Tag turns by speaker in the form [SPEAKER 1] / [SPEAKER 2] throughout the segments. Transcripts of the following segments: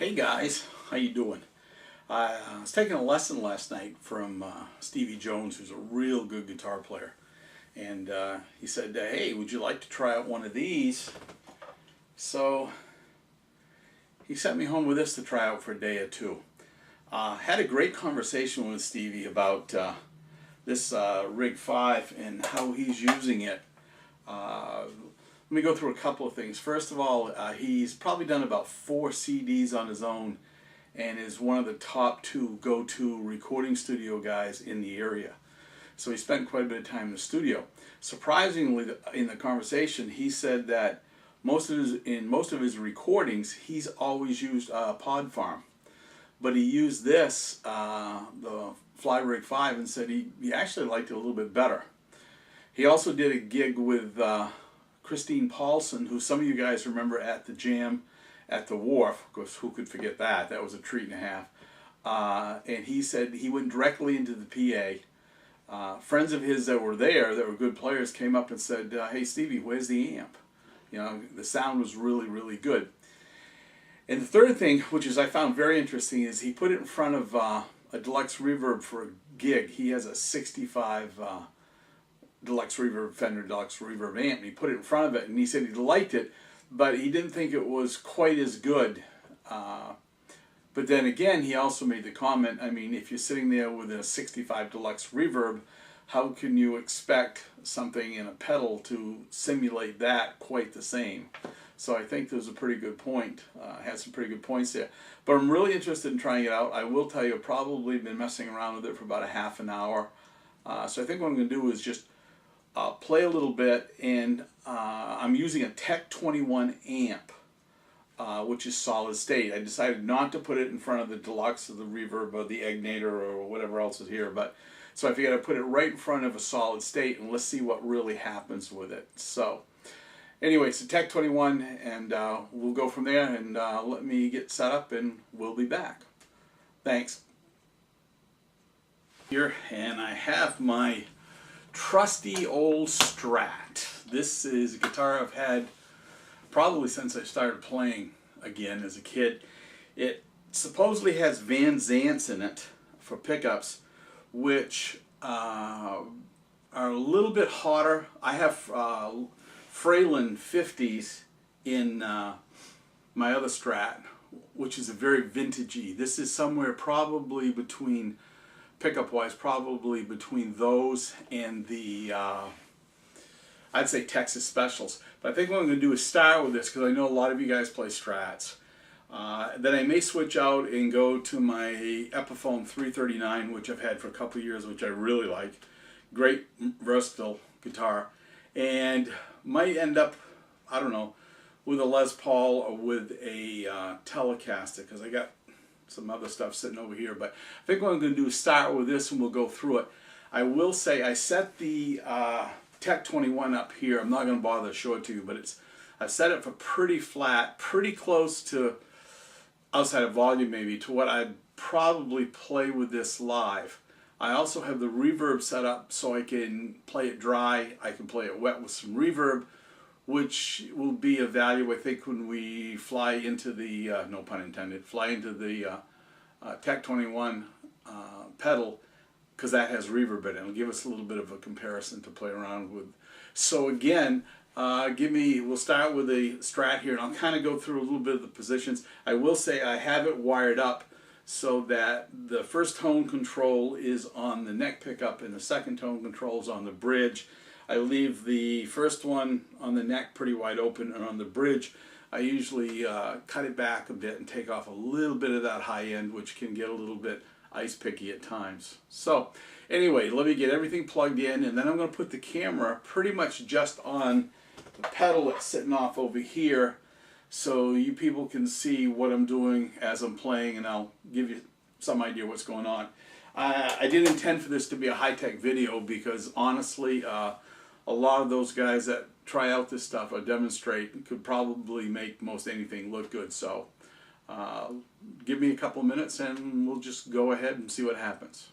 [SPEAKER 1] Hey guys, how you doing? I was taking a lesson last night from Stevie Jones, who's a real good guitar player, and he said, "Hey, would you like to try out one of these?" So he sent me home with this to try out for a day or two. Had a great conversation with Stevie about this Rig 5 and how he's using it. Let me go through a couple of things. First of all, he's probably done about 4 CDs on his own and is one of the top 2 go-to recording studio guys in the area. So he spent quite a bit of time in the studio. Surprisingly, in the conversation, he said that in most of his recordings, he's always used Pod Farm. But he used this, the FlyRig 5, and said he actually liked it a little bit better. He also did a gig with Christine Paulson, who some of you guys remember at the Jam at the Wharf. Of course, who could forget that? That was a treat and a half. And he said he went directly into the PA. Friends of his that were there, that were good players, came up and said, "Hey Stevie, where's the amp?" You know, the sound was really, really good. And the third thing, which is I found very interesting, is he put it in front of a deluxe reverb for a gig. He has a 65 deluxe reverb, Fender deluxe reverb amp, and he put it in front of it, and he said he liked it, but he didn't think it was quite as good. But then again, he also made the comment, I mean, if you're sitting there with a 65 deluxe reverb, how can you expect something in a pedal to simulate that quite the same? So I think there's a pretty good point. Had some pretty good points there. But I'm really interested in trying it out. I will tell you, I've probably been messing around with it for about a half an hour. So I think what I'm going to do is just play a little bit, and I'm using a Tech 21 amp, which is solid state. I decided not to put it in front of the deluxe or the reverb or the Egnator or whatever else is here, but so I figured I'd put it right in front of a solid state, and let's see what really happens with it. So anyway, it's a Tech 21, and we'll go from there, and let me get set up and we'll be back. Thanks. Here, and I have my trusty old Strat. This is a guitar I've had probably since I started playing again as a kid. It supposedly has Van Zants in it for pickups, which are a little bit hotter. I have Fralin 50s in my other Strat, which is a very vintagey. This is somewhere probably between, pickup-wise, probably between those and the, I'd say Texas Specials. But I think what I'm going to do is start with this, because I know a lot of you guys play Strats. Then I may switch out and go to my Epiphone 339, which I've had for a couple of years, which I really like. Great, versatile guitar. And might end up, I don't know, with a Les Paul or with a Telecaster, because I got some other stuff sitting over here. But I think what I'm going to do is start with this and we'll go through it. I will say I set the Tech 21 up here. I'm not going to bother to show it to you, but I've set it for pretty flat, pretty close to, outside of volume maybe, to what I'd probably play with this live. I also have the reverb set up so I can play it dry. I can play it wet with some reverb, which will be a value, I think, when we fly into the, no pun intended, fly into the Tech 21 pedal, because that has reverb in it. It'll give us a little bit of a comparison to play around with. So again, we'll start with the Strat here, and I'll kind of go through a little bit of the positions. I will say I have it wired up so that the first tone control is on the neck pickup and the second tone control is on the bridge. I leave the first one on the neck pretty wide open, and on the bridge I usually cut it back a bit and take off a little bit of that high end, which can get a little bit ice picky at times. So anyway, let me get everything plugged in, and then I'm going to put the camera pretty much just on the pedal that's sitting off over here, so you people can see what I'm doing as I'm playing, and I'll give you some idea what's going on. I didn't intend for this to be a high-tech video, because honestly, a lot of those guys that try out this stuff or demonstrate could probably make most anything look good. So give me a couple minutes and we'll just go ahead and see what happens.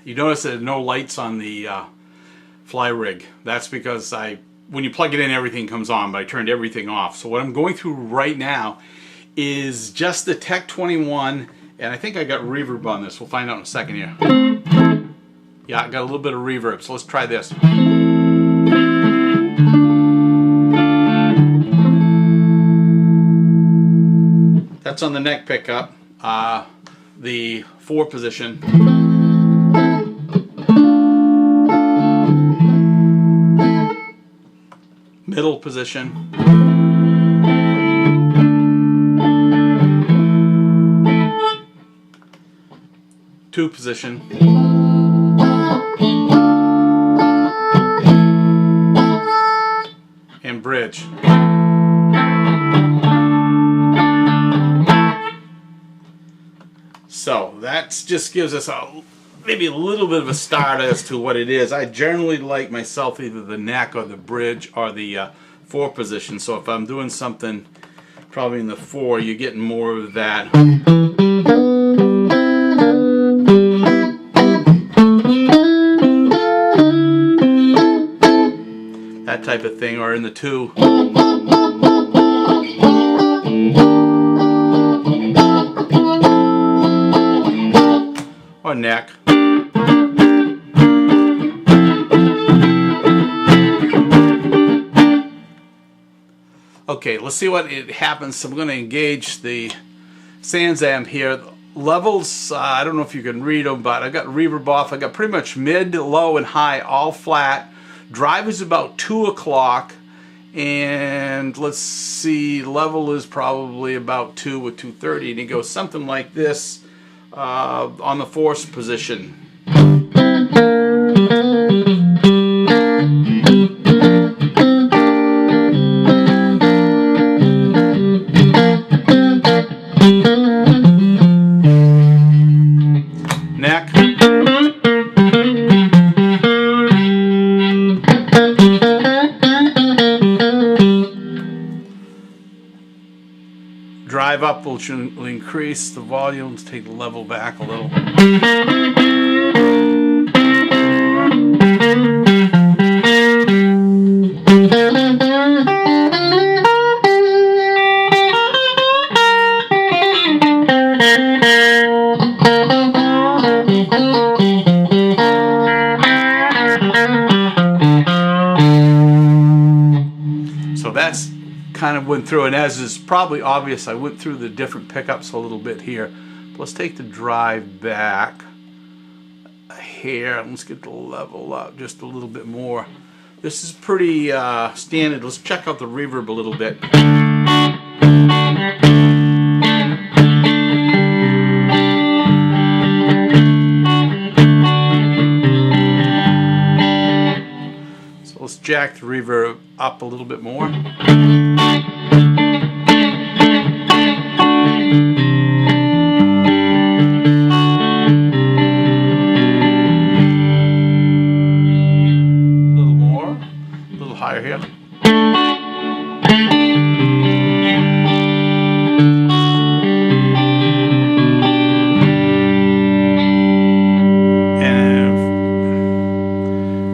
[SPEAKER 1] You notice there are no lights on the FlyRig. That's because I when you plug it in, everything comes on, but I turned everything off. So what I'm going through right now is just the Tech 21, and I think I got reverb on this. We'll find out in a second here. Yeah, I got a little bit of reverb, so let's try this. That's on the neck pickup, the 4 position. Middle position. Two position. And bridge. So that just gives us maybe a little bit of a start as to what it is. I generally like myself either the neck or the bridge or the 4 position. So if I'm doing something probably in the 4, you're getting more of that. That type of thing, or in the 2. Or neck. Okay, let's see what it happens. So I'm going to engage the Sans amp here. Levels, I don't know if you can read them, but I got reverb off. I got pretty much mid, low, and high all flat. Drive is about 2 o'clock. And let's see, level is probably about 2 with 230. And it goes something like this on the 4th position. Neck. Drive up will increase the volume to take the level back a little. So that's kind of went through, and as is probably obvious, I went through the different pickups a little bit here. Let's take the drive back here. Let's get the level up just a little bit more. This is pretty standard. Let's check out the reverb a little bit. So let's jack the reverb up a little bit more. Higher here. And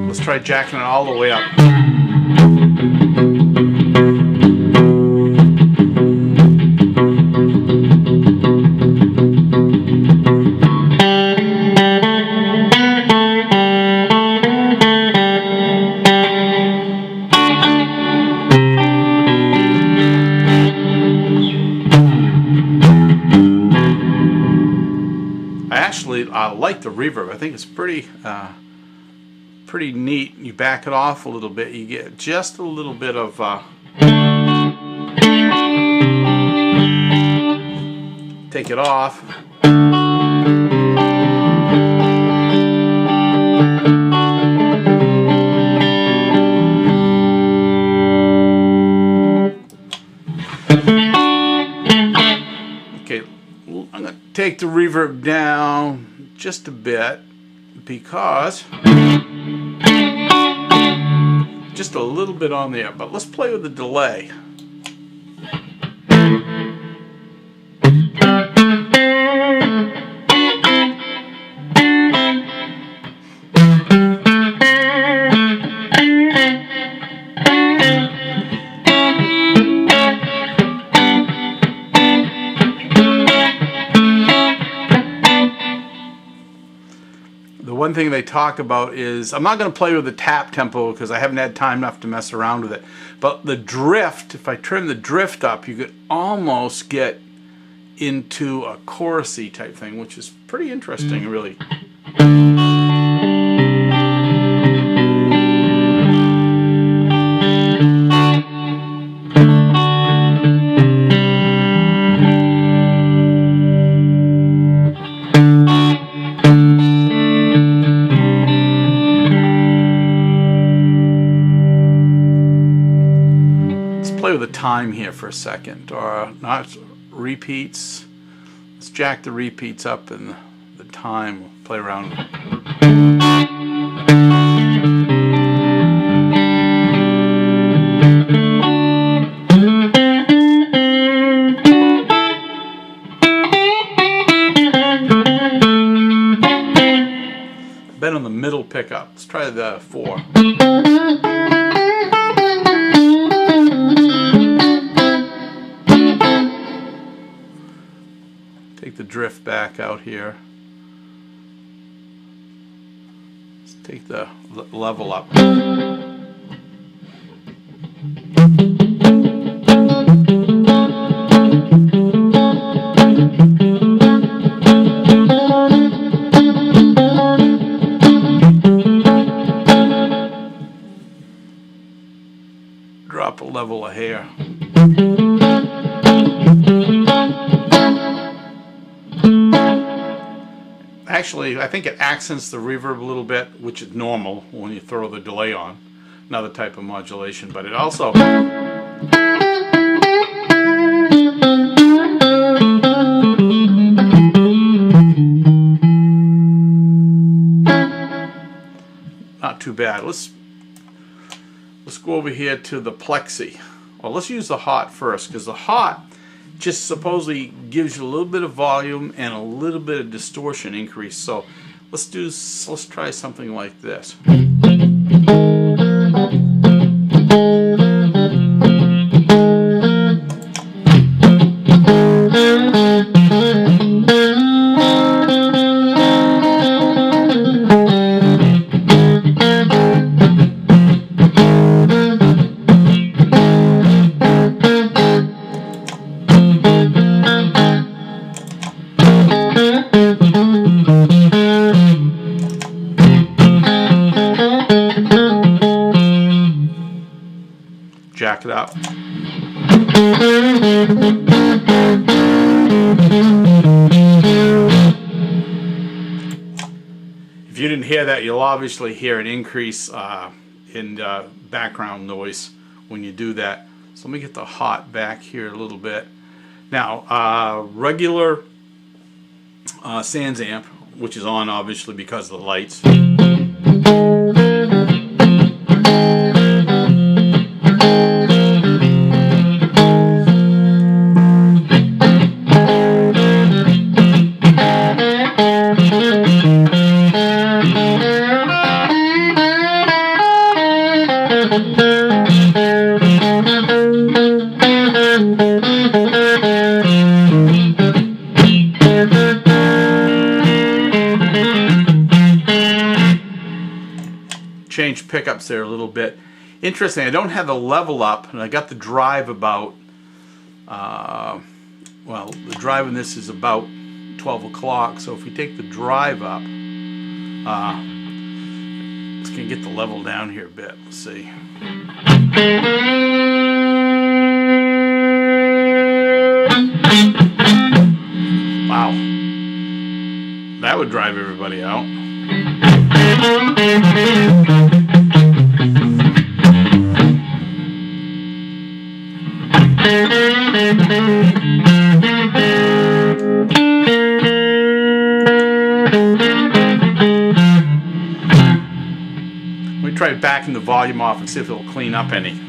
[SPEAKER 1] let's try jacking it all the way up. I like the reverb. I think it's pretty neat. You back it off a little bit, you get just a little bit of take it off. Okay, I'm going to take the reverb down just a bit because just a little bit on there, but let's play with the delay. thing they talk about is, I'm not going to play with the tap tempo because I haven't had time enough to mess around with it, but the drift, if I turn the drift up, you could almost get into a chorusy type thing, which is pretty interesting, really. Play with the time here for a second, or not repeats. Let's jack the repeats up and the time. We'll play around with it. Been on the middle pickup. Let's try the 4. Take the drift back out here. Let's take the level up. Drop a level a hair. Actually, I think it accents the reverb a little bit, which is normal when you throw the delay on. Another type of modulation, but it also... not too bad. Let's go over here to the plexi. Well, let's use the hot first, because the hot just supposedly gives you a little bit of volume and a little bit of distortion increase. So let's try something like this. Jack it up. If you didn't hear that, you'll obviously hear an increase in background noise when you do that. So let me get the hot back here a little bit. Now, regular Sans amp, which is on obviously because of the lights. Change pickups there a little bit. Interesting, I don't have the level up, and I got the drive about, well, the drive in this is about 12 o'clock, so if we take the drive up, let's get the level down here a bit. Let's see. Wow. That would drive everybody out. Let me try backing the volume off and see if it'll clean up any.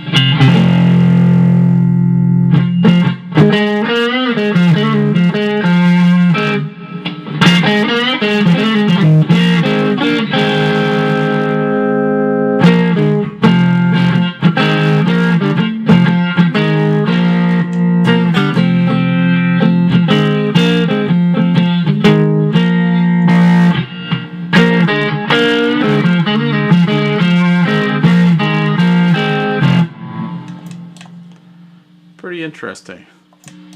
[SPEAKER 1] Pretty interesting.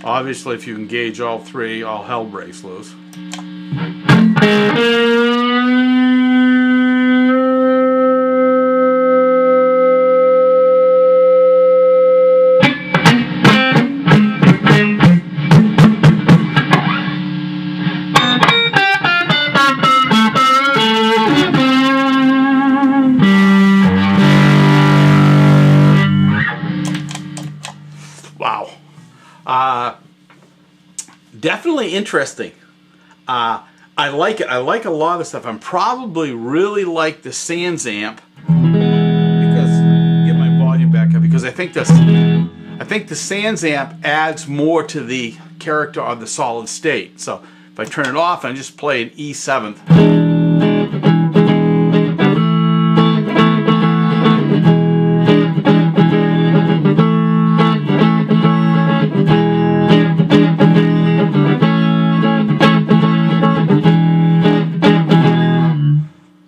[SPEAKER 1] Obviously, if you engage all three, all hell breaks loose. Wow. Definitely interesting. I like it. I like a lot of the stuff. I'm probably really like the Sans amp because get my volume back up because I think the Sans amp adds more to the character of the solid state. So if I turn it off and just play an E7th.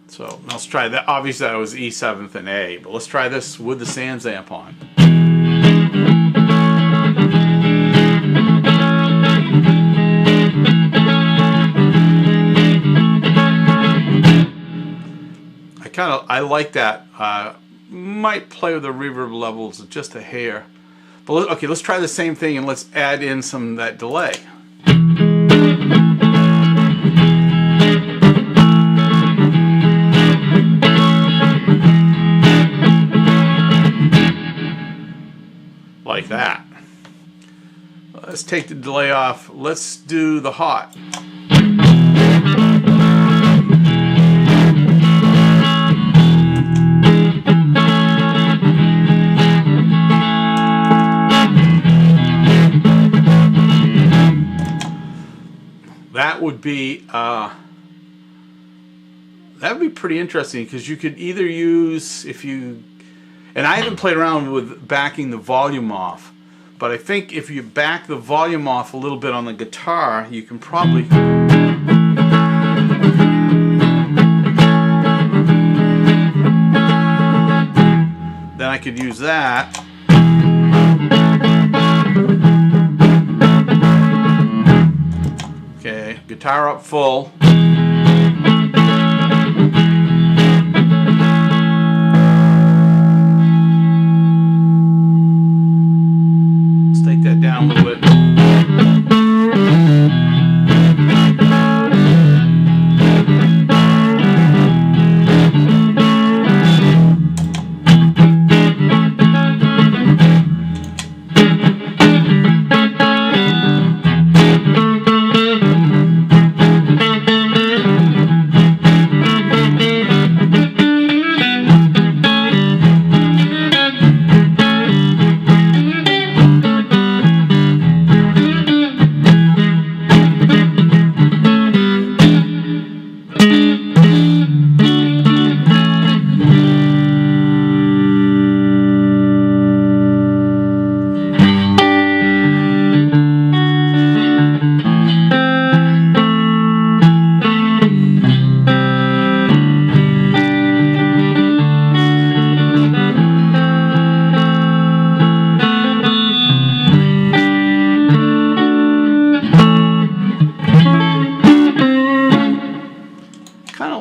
[SPEAKER 1] So let's try that. Obviously that was E7th and A, but let's try this with the Sans amp on. I like that. Might play with the reverb levels just a hair. But okay, let's try the same thing and let's add in some of that delay. Like that. Let's take the delay off. Let's do the hot. That would be pretty interesting because you could either use and I haven't played around with backing the volume off, but I think if you back the volume off a little bit on the guitar, you can probably then I could use that. Okay, guitar up full. Let's take that down a little bit.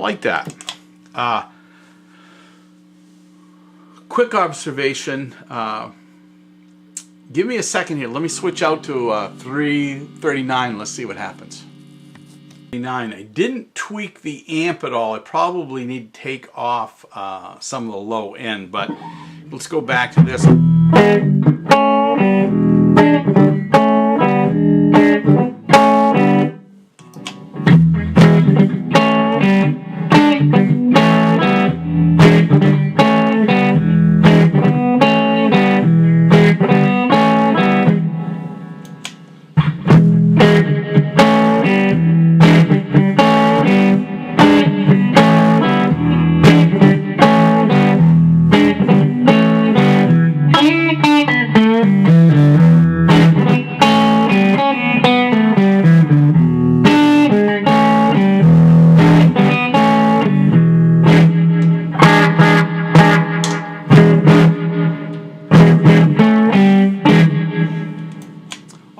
[SPEAKER 1] Like that. Quick observation. Give me a second here. Let me switch out to 339. Let's see what happens. 39. I didn't tweak the amp at all. I probably need to take off some of the low end, but let's go back to this.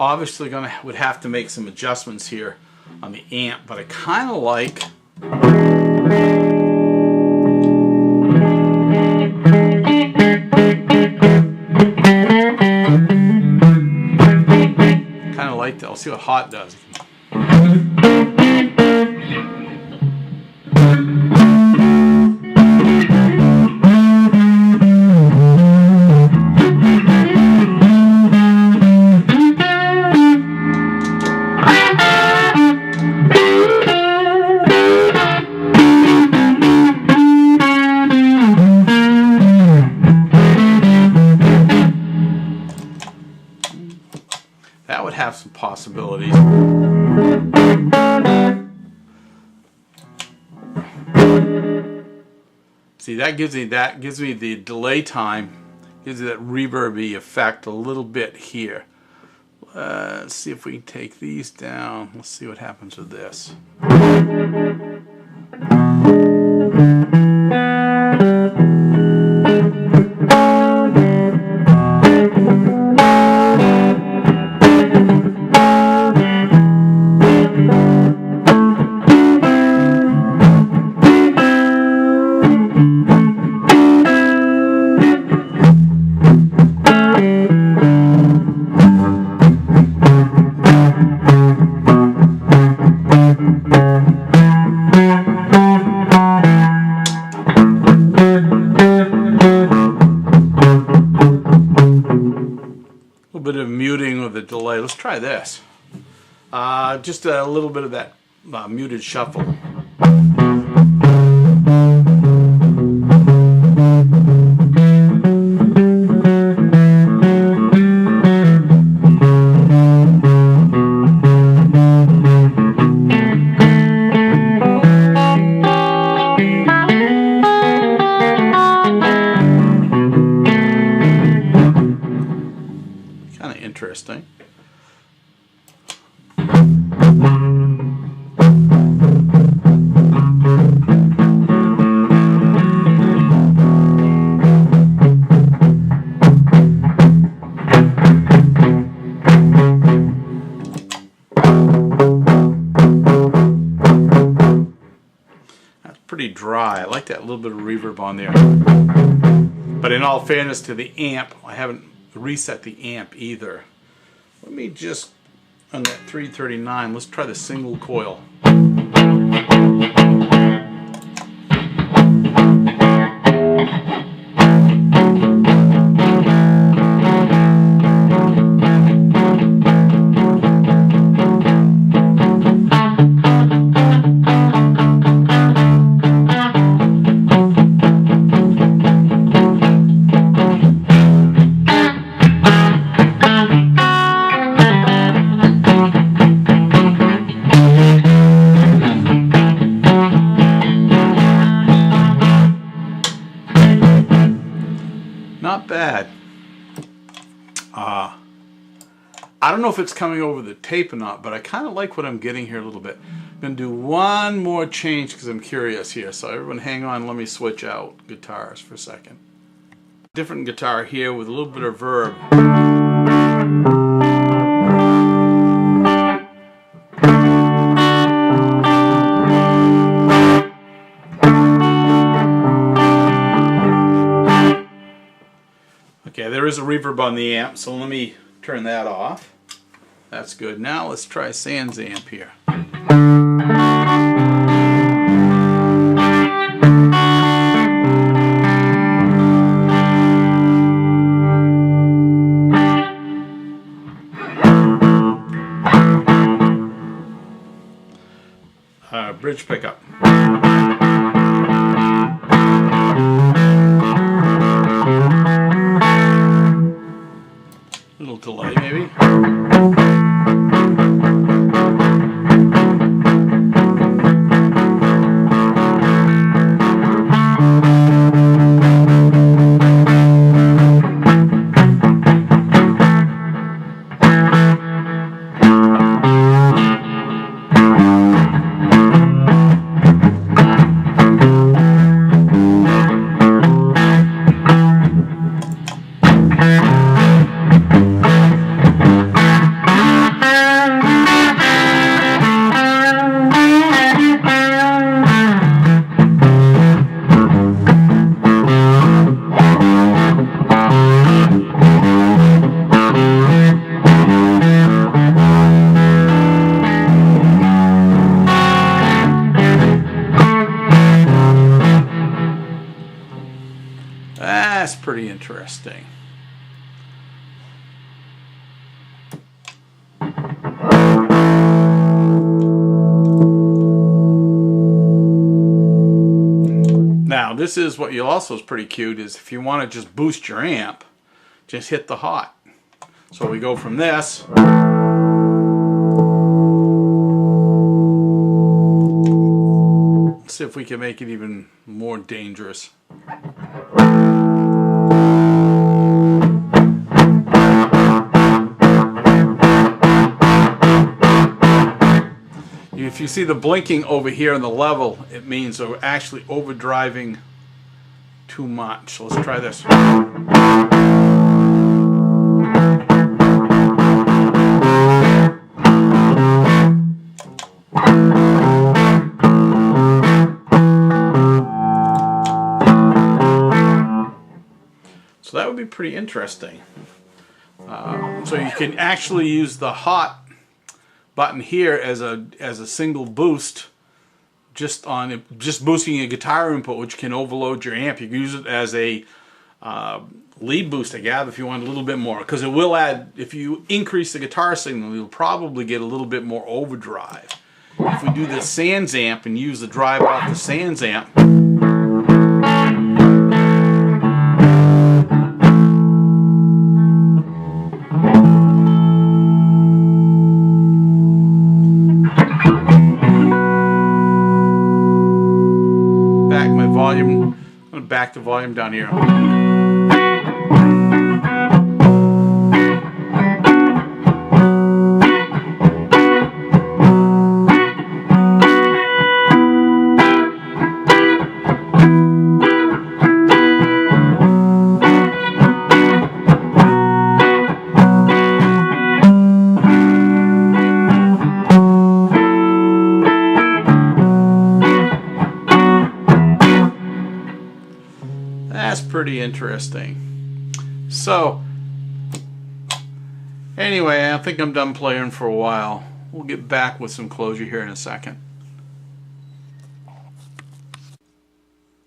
[SPEAKER 1] obviously would have to make some adjustments here on the amp, but I kind of like that. I'll see what hot does. That would have some possibilities. See, that gives me the delay time, gives me that reverby effect a little bit here. Let's see if we can take these down. Let's see what happens with this. Bit of muting with the delay. Let's try this. Just a little bit of that muted shuffle. Interesting. That's pretty dry. I like that little bit of reverb on there. But in all fairness to the amp, I haven't reset the amp either. Let me just, on that 339, let's try the single coil. Not bad. I don't know if it's coming over the tape or not, but I kind of like what I'm getting here a little bit. I'm going to do one more change because I'm curious here. So everyone hang on, let me switch out guitars for a second. Different guitar here with a little bit of verb. Okay, there is a reverb on the amp, so let me turn that off. That's good. Now let's try Sans amp here. Bridge pickup. Little delay maybe. interesting. Now, this is what you also is pretty cute, is if you want to just boost your amp, just hit the hot. So we go from this. Let's see if we can make it even more dangerous. If you see the blinking over here on the level, it means we're actually overdriving too much. Let's try this. So that would be pretty interesting. So you can actually use the hot button here as a single boost, just boosting a guitar input, which can overload your amp. You can use it as a lead boost, I gather, if you want a little bit more, because it will add. If you increase the guitar signal, you'll probably get a little bit more overdrive. If we do the Sans amp and use the drive off the Sans amp, I'm going to back the volume down here. That's pretty interesting. So, anyway, I think I'm done playing for a while. We'll get back with some closure here in a second.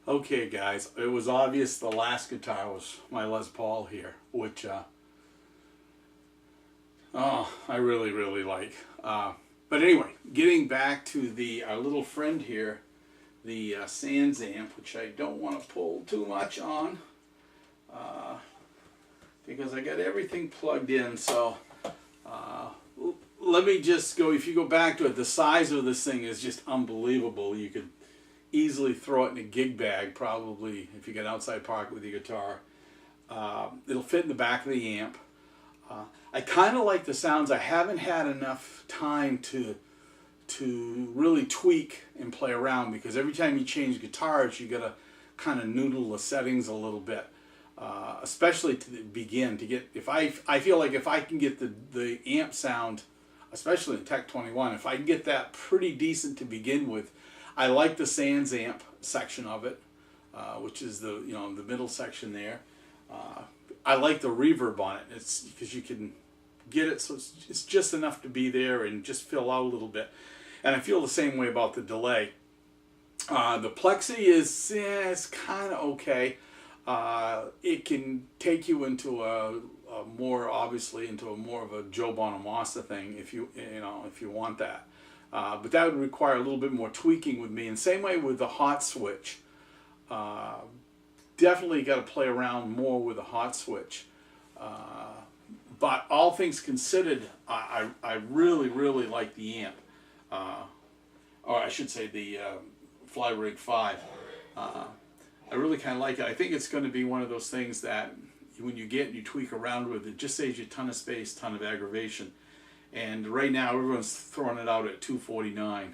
[SPEAKER 1] Okay, guys, it was obvious the last guitar was my Les Paul here, which I really, really like. But anyway, getting back to our little friend here, the Sans amp, which I don't want to pull too much on because I got everything plugged in. So let me just go. If you go back to it, the size of this thing is just unbelievable. You could easily throw it in a gig bag, probably, if you get outside park with your guitar. It'll fit in the back of the amp. I kind of like the sounds. I haven't had enough time to really tweak and play around, because every time you change guitars you gotta kind of noodle the settings a little bit, especially to begin to get. I feel like if I can get the amp sound, especially in Tech 21, if I can get that pretty decent to begin with. I like the Sans amp section of it, which is the middle section there. I like the reverb on it. It's because you can get it so it's just enough to be there and just fill out a little bit. And I feel the same way about the delay. The Plexi is kind of okay. It can take you into more of a Joe Bonamassa thing if you want that. But that would require a little bit more tweaking with me. And same way with the hot switch. Definitely got to play around more with the hot switch. But all things considered, I really, really like the amp. Or I should say the FlyRig 5. I really kind of like it. I think it's going to be one of those things that when you get and you tweak around with it, just saves you a ton of space, ton of aggravation. And right now everyone's throwing it out at $249.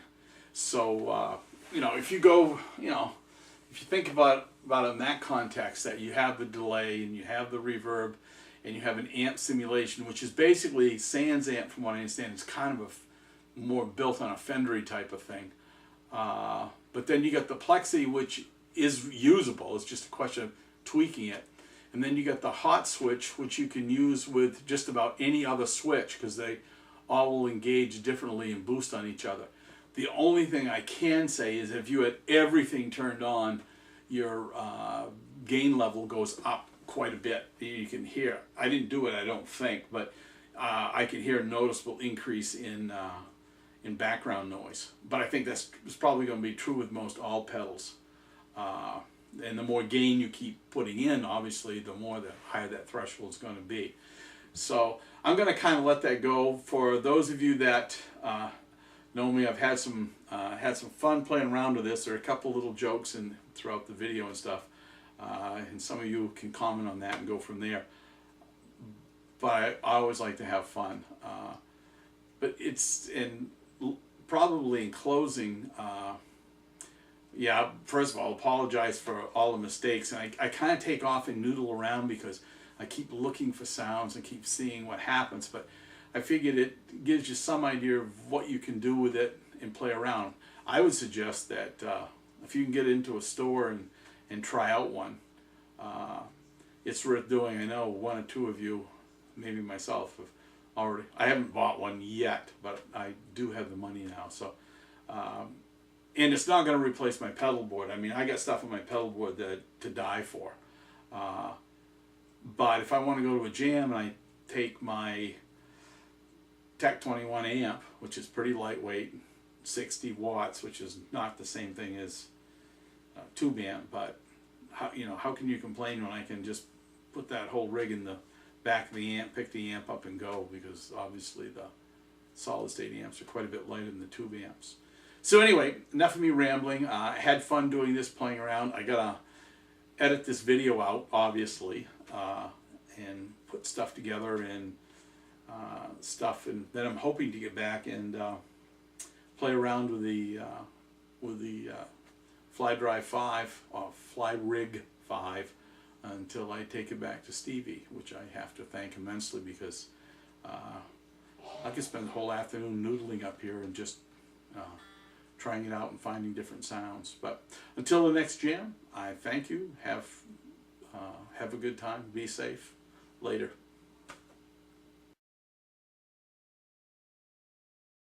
[SPEAKER 1] So if you go, if you think about it in that context, that you have the delay and you have the reverb and you have an amp simulation, which is basically Sans amp, from what I understand. It's kind of more built on a Fendery type of thing. But then you got the Plexi, which is usable. It's just a question of tweaking it. And then you got the hot switch, which you can use with just about any other switch, because they all will engage differently and boost on each other. The only thing I can say is if you had everything turned on, your gain level goes up quite a bit. You can hear, I didn't do it, I don't think, but I can hear a noticeable increase in background noise. But I think that's probably going to be true with most all pedals. And the more gain you keep putting in, obviously, the higher that threshold is going to be. So I'm going to kind of let that go. For those of you that know me, I've had some fun playing around with this. There are a couple little jokes throughout the video and stuff, and some of you can comment on that and go from there. But I always like to have fun. But probably in closing, yeah, first of all, apologize for all the mistakes. And I kind of take off and noodle around because I keep looking for sounds and keep seeing what happens. But I figured it gives you some idea of what you can do with it and play around. I would suggest that if you can get into a store and try out one, it's worth doing. I know one or two of you, maybe myself, have already. I haven't bought one yet, but I do have the money now. So. And it's not going to replace my pedal board. I mean, I got stuff on my pedal board to die for. But if I want to go to a jam and I take my Tech 21 amp, which is pretty lightweight, 60 watts, which is not the same thing as a tube amp, but how can you complain when I can just put that whole rig in the back of the amp, pick the amp up and go, because obviously the solid state amps are quite a bit lighter than the tube amps. So anyway, enough of me rambling. I had fun doing this, playing around. I gotta edit this video out, obviously, and put stuff together and stuff, and then I'm hoping to get back and play around with the FlyRig 5 or FlyRig 5 until I take it back to Stevie, which I have to thank immensely, because I could spend the whole afternoon noodling up here and just trying it out and finding different sounds. But until the next jam, I thank you. Have a good time. Be safe. Later.